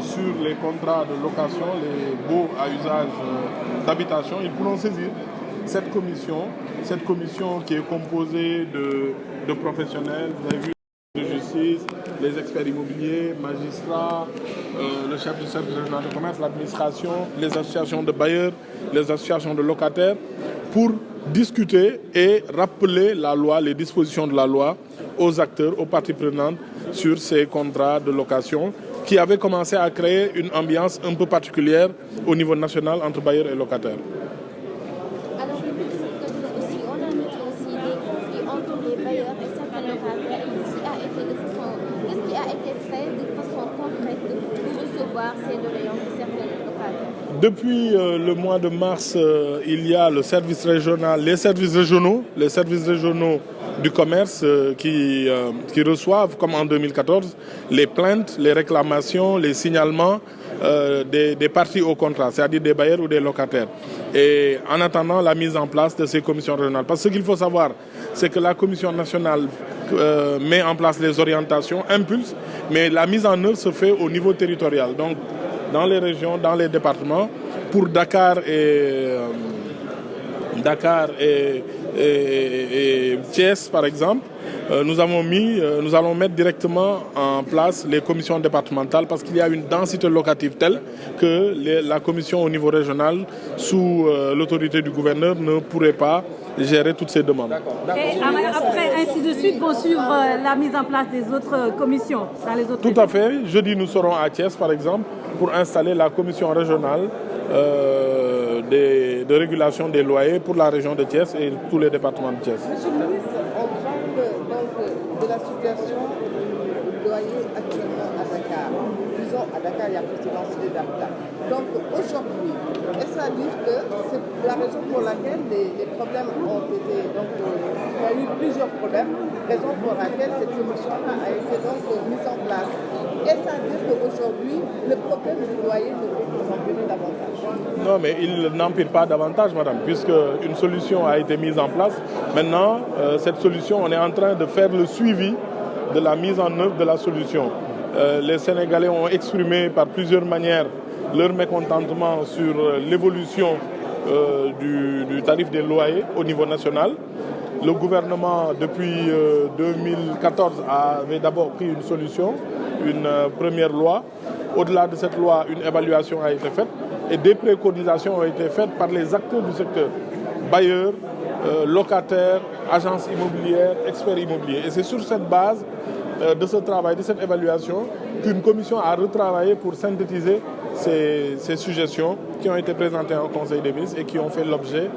sur les contrats de location, les baux à usage d'habitation, ils pourront saisir cette commission qui est composée de professionnels, vous avez vu, de justice, les experts immobiliers, magistrats, le chef du service régional de commerce, l'administration, les associations de bailleurs, les associations de locataires, pour discuter et rappeler la loi, les dispositions de la loi aux acteurs, aux parties prenantes sur ces contrats de location qui avaient commencé à créer une ambiance un peu particulière au niveau national entre bailleurs et locataires. Alors, aussi, on a noté aussi des conflits entre les bailleurs et certains locataires. Qu'est-ce qui a été fait de façon concrète pour recevoir ces doléances de certains locataires? Depuis le mois de mars, il y a le service régional, les services régionaux du commerce qui reçoivent, comme en 2014, les plaintes, les réclamations, les signalements des parties au contrat, c'est-à-dire des bailleurs ou des locataires. Et en attendant la mise en place de ces commissions régionales. Parce que ce qu'il faut savoir, c'est que la commission nationale met en place les orientations, impulse, mais la mise en œuvre se fait au niveau territorial. Donc, dans les régions, dans les départements, pour Dakar et Thiès, par exemple, nous allons mettre directement en place les commissions départementales parce qu'il y a une densité locative telle que la commission au niveau régional, sous l'autorité du gouverneur, ne pourrait pas gérer toutes ces demandes. Et après, ainsi de suite, vont suivre la mise en place des autres commissions dans les autres Tout à fait. Jeudi, nous serons à Thiès, par exemple, pour installer la commission régionale de régulation des loyers pour la région de Thiès et tous les départements de Thiès. Monsieur le ministre, on parle donc de la situation du loyer actuellement à Dakar. Disons, à Dakar, il y a plus de densité d'habitat. Donc aujourd'hui, est-ce à dire que c'est la raison pour laquelle les problèmes ont été... Donc, il y a eu plusieurs problèmes, raison pour laquelle cette commission-là a été donc mise en place. Est-ce à dire qu'aujourd'hui, le problème du loyer ne fait que s'empirer davantage? Non, mais il n'empire pas davantage, madame, puisque une solution a été mise en place. Maintenant, cette solution, on est en train de faire le suivi de la mise en œuvre de la solution. Les Sénégalais ont exprimé par plusieurs manières leur mécontentement sur l'évolution du tarif des loyers au niveau national. Le gouvernement, depuis 2014, avait d'abord pris une solution, une première loi. Au-delà de cette loi, une évaluation a été faite et des préconisations ont été faites par les acteurs du secteur, bailleurs, locataires, agences immobilières, experts immobiliers. Et c'est sur cette base de ce travail, de cette évaluation, qu'une commission a retravaillé pour synthétiser ces suggestions qui ont été présentées au Conseil des ministres et qui ont fait l'objet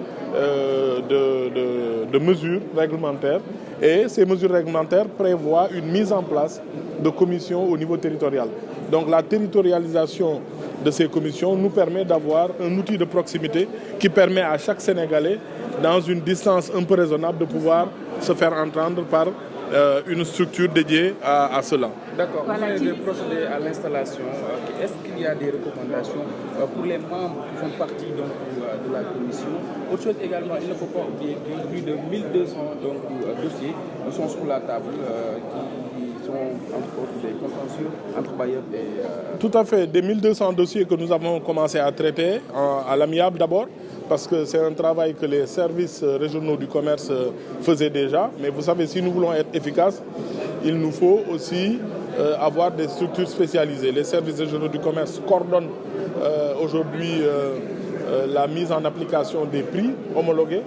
de mesures réglementaires. Et ces mesures réglementaires prévoient une mise en place de commissions au niveau territorial. Donc la territorialisation de ces commissions nous permet d'avoir un outil de proximité qui permet à chaque Sénégalais, dans une distance un peu raisonnable, de pouvoir se faire entendre par une structure dédiée à cela. D'accord. Vous allez procéder à l'installation. Est-ce qu'il y a des recommandations pour les membres qui font partie donc, de la commission? Autre chose également, il ne faut pas oublier que plus de 1200 dossiers sont sur la table qui sont entre autres des contentieux entre bailleurs et... Tout à fait. Des 1200 dossiers que nous avons commencé à traiter à l'amiable d'abord, parce que c'est un travail que les services régionaux du commerce faisaient déjà. Mais vous savez, si nous voulons être efficaces, il nous faut aussi avoir des structures spécialisées. Les services régionaux du commerce coordonnent aujourd'hui la mise en application des prix homologués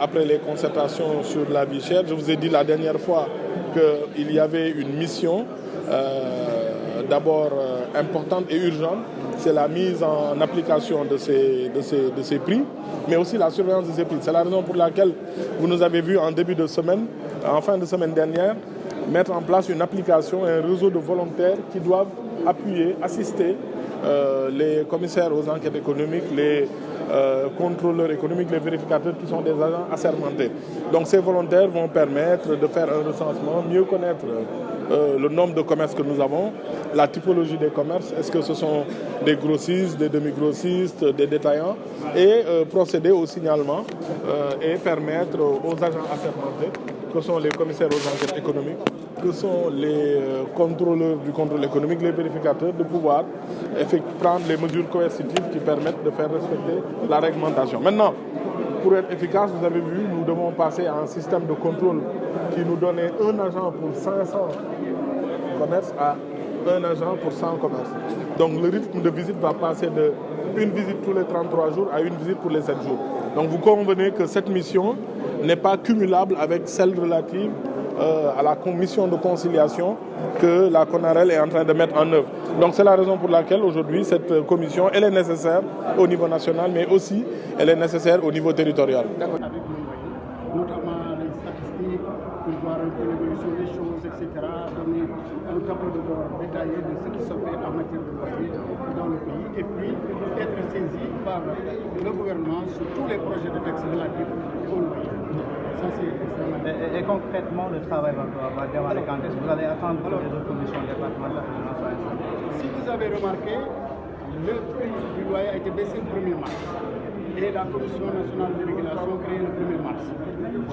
après les concertations sur la vie chère. Je vous ai dit la dernière fois qu'il y avait une mission d'abord importante et urgente, c'est la mise en application de ces prix, mais aussi la surveillance de ces prix. C'est la raison pour laquelle vous nous avez vu en début de semaine, en fin de semaine dernière, mettre en place une application et un réseau de volontaires qui doivent appuyer, assister les commissaires aux enquêtes économiques, les contrôleurs économiques, les vérificateurs qui sont des agents assermentés. Donc ces volontaires vont permettre de faire un recensement, mieux connaître le nombre de commerces que nous avons, la typologie des commerces, est-ce que ce sont des grossistes, des demi-grossistes, des détaillants, et procéder au signalement et permettre aux agents assermentés que sont les commissaires aux enquêtes économiques, que sont les contrôleurs du contrôle économique, les vérificateurs, de pouvoir prendre les mesures coercitives qui permettent de faire respecter la réglementation. Maintenant, pour être efficace, vous avez vu, nous devons passer à un système de contrôle qui nous donnait un agent pour 500 commerces à un agent pour 100 commerces. Donc le rythme de visite va passer de une visite tous les 33 jours à une visite pour les 7 jours. Donc vous convenez que cette mission n'est pas cumulable avec celle relative à la mission de conciliation que la CONAREL est en train de mettre en œuvre. Donc c'est la raison pour laquelle aujourd'hui cette commission, elle est nécessaire au niveau national, mais aussi elle est nécessaire au niveau territorial. Notamment les statistiques, pour voir un peu l'évolution des choses, etc. Donner un tableau de bord détaillé de ce qui se fait en matière de loyer dans le pays et puis être saisi par le gouvernement sur tous les projets de texte relatifs au loyer. Ça, c'est extrêmement important. Et concrètement, le travail va démarrer quand est-ce que vous allez attendre que les autres commissions départementales soient installées? Si vous avez remarqué, le prix du loyer a été baissé le 1er mars. Et la Commission nationale de régulation créée le 1er mars.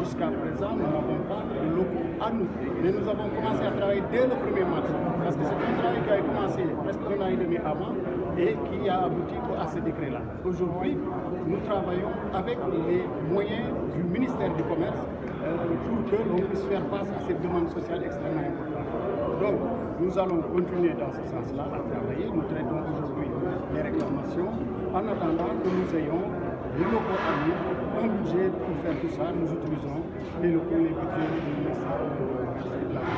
Jusqu'à présent, nous n'avons pas de locaux à nous. Mais nous avons commencé à travailler dès le 1er mars. Parce que c'est un travail qui a commencé presque 1 an et demi avant et qui a abouti à ce décret-là. Aujourd'hui, nous travaillons avec les moyens du ministère du Commerce pour que l'on puisse faire face à cette demande sociale extrêmement importante. Donc, nous allons continuer dans ce sens-là à travailler. Nous traitons aujourd'hui les réclamations en attendant que nous ayons les locaux à nous, un budget pour faire tout ça. Nous utilisons les locaux, les budgets du ministère de